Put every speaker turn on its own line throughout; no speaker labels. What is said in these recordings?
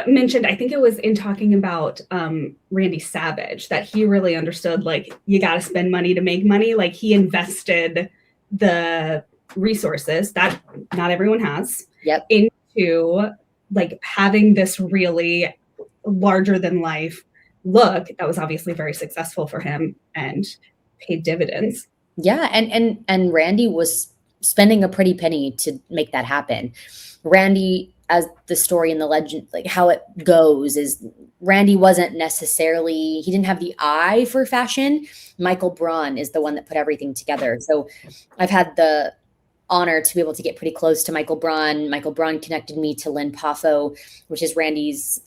mentioned, I think it was in talking about Randy Savage, that he really understood, like, you got to spend money to make money. Like, he invested the resources that not everyone has into like having this really larger than life look that was obviously very successful for him and paid dividends.
Yeah, and Randy was spending a pretty penny to make that happen. Randy, as the story and the legend, like how it goes, is Randy wasn't necessarily, he didn't have the eye for fashion. Michael Braun is the one that put everything together. So I've had the honor to be able to get pretty close to Michael Braun. Michael Braun connected me to Lynn Poffo, which is Randy's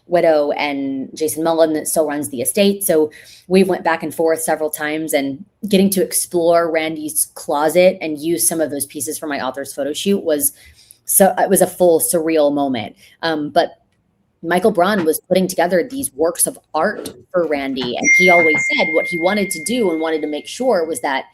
widow, and Jason Mullen that still runs the estate. So we went back and forth several times, and getting to explore Randy's closet and use some of those pieces for my author's photo shoot was, so it was a full surreal moment. But Michael Braun was putting together these works of art for Randy. And he always said what he wanted to do and wanted to make sure was that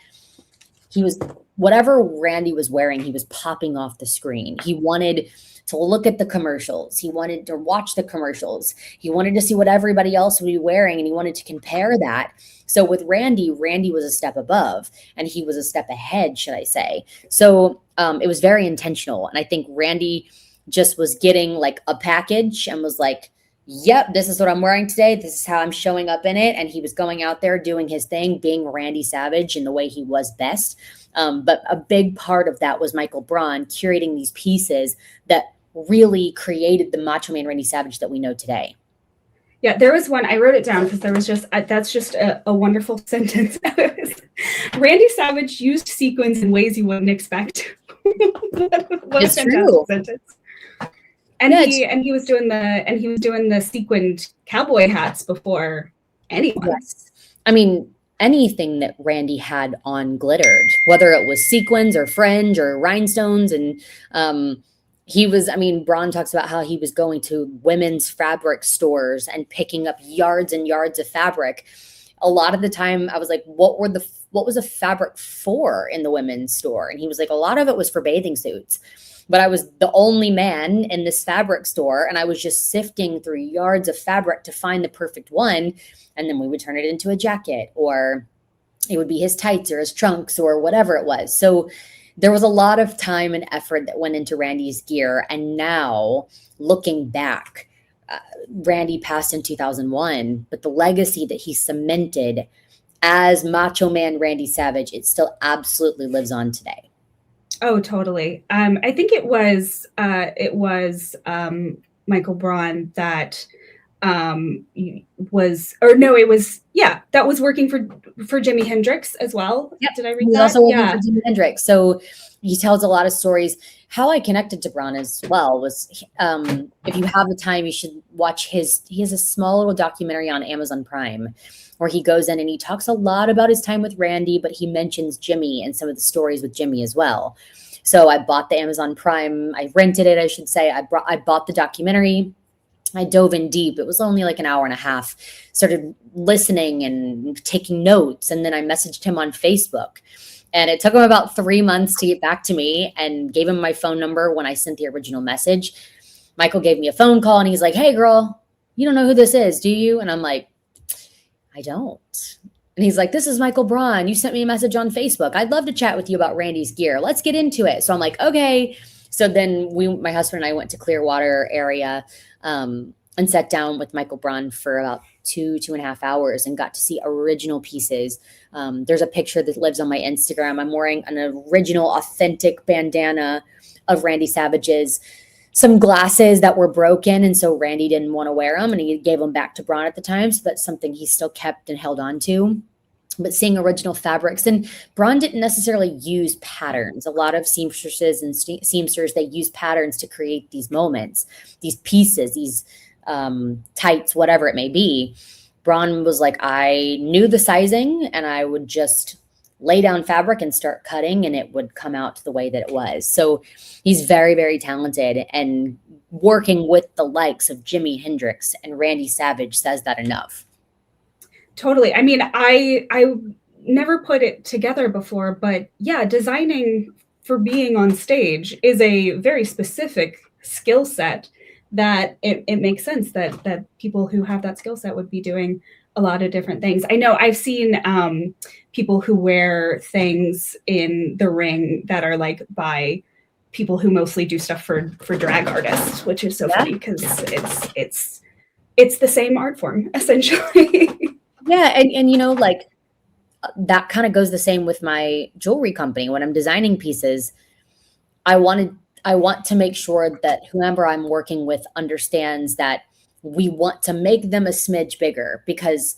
he was, whatever Randy was wearing, he was popping off the screen. He wanted to look at the commercials. He wanted to watch the commercials. He wanted to see what everybody else would be wearing, and he wanted to compare that. So with Randy, Randy was a step above, and he was a step ahead, should I say. So it was very intentional. And I think Randy just was getting like a package and was like, yep, this is what I'm wearing today. This is how I'm showing up in it. And he was going out there doing his thing, being Randy Savage in the way he was best. But a big part of that was Michael Braun curating these pieces that really created the Macho Man Randy Savage that we know today.
Yeah, there was one, I wrote it down because there was just, that's just a wonderful sentence. Randy Savage used sequins in ways you wouldn't expect. What
it's
a fantastic
true.
Sentence. And he was doing the sequined cowboy hats before anyone.
Yes. I mean, anything that Randy had on glittered, whether it was sequins or fringe or rhinestones. And he was, I mean, Braun talks about how he was going to women's fabric stores and picking up yards and yards of fabric. A lot of the time I was like, what was the fabric for in the women's store? And he was like, a lot of it was for bathing suits. But I was the only man in this fabric store, and I was just sifting through yards of fabric to find the perfect one. And then we would turn it into a jacket, or it would be his tights or his trunks or whatever it was. So there was a lot of time and effort that went into Randy's gear. And now looking back, Randy passed in 2001, but the legacy that he cemented as Macho Man Randy Savage, it still absolutely lives on today.
Oh, totally. I think it was Michael Braun that that was working for Jimi Hendrix as well.
Yep.
Did I read
He's
that?
also working for Jimi Hendrix. So he tells a lot of stories. How I connected to Braun as well was, if you have the time, you should watch he has a small little documentary on Amazon Prime where he goes in and he talks a lot about his time with Randy, but he mentions Jimi and some of the stories with Jimi as well. So I bought the Amazon Prime. I rented it, I should say. I bought the documentary. I dove in deep. It was only like an hour and a half. Started listening and taking notes. And then I messaged him on Facebook. And it took him about 3 months to get back to me, and gave him my phone number when I sent the original message. Michael gave me a phone call and he's like, hey, girl, you don't know who this is, do you? And I'm like, I don't. And he's like, this is Michael Braun. You sent me a message on Facebook. I'd love to chat with you about Randy's gear. Let's get into it. So I'm like, okay. So then my husband and I went to Clearwater area and sat down with Michael Braun for about 2.5 hours and got to see original pieces. There's a picture that lives on my Instagram. I'm wearing an original, authentic bandana of Randy Savage's. Some glasses that were broken, and so Randy didn't want to wear them, and he gave them back to Braun at the time. So that's something he still kept and held on to. But seeing original fabrics, and Braun didn't necessarily use patterns. A lot of seamstresses and seamsters, they use patterns to create these moments, these pieces, these tights, whatever it may be. Braun was like, I knew the sizing, and I would just lay down fabric and start cutting, and it would come out the way that it was. So he's very, very talented, and working with the likes of Jimi Hendrix and Randy Savage says that enough.
Totally. I mean, I never put it together before, but yeah, designing for being on stage is a very specific skill set that it makes sense that people who have that skill set would be doing a lot of different things. I know I've seen people who wear things in the ring that are like by people who mostly do stuff for drag artists, which is so funny because it's the same art form essentially.
Yeah, and you know, like that kind of goes the same with my jewelry company. When I'm designing pieces, I want to make sure that whoever I'm working with understands that we want to make them a smidge bigger, because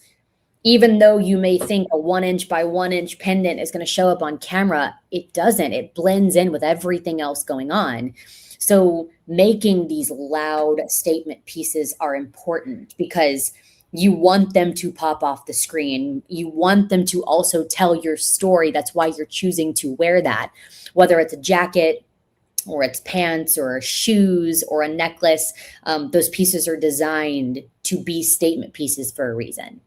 even though you may think a 1 inch by 1 inch pendant is going to show up on camera, it doesn't. It blends in with everything else going on. So making these loud statement pieces are important because you want them to pop off the screen. You want them to also tell your story. That's why you're choosing to wear that, whether it's a jacket or it's pants or shoes or a necklace. Those pieces are designed to be statement pieces for a reason.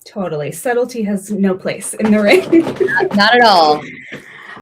Totally. Subtlety has no place in the ring.
Not at all.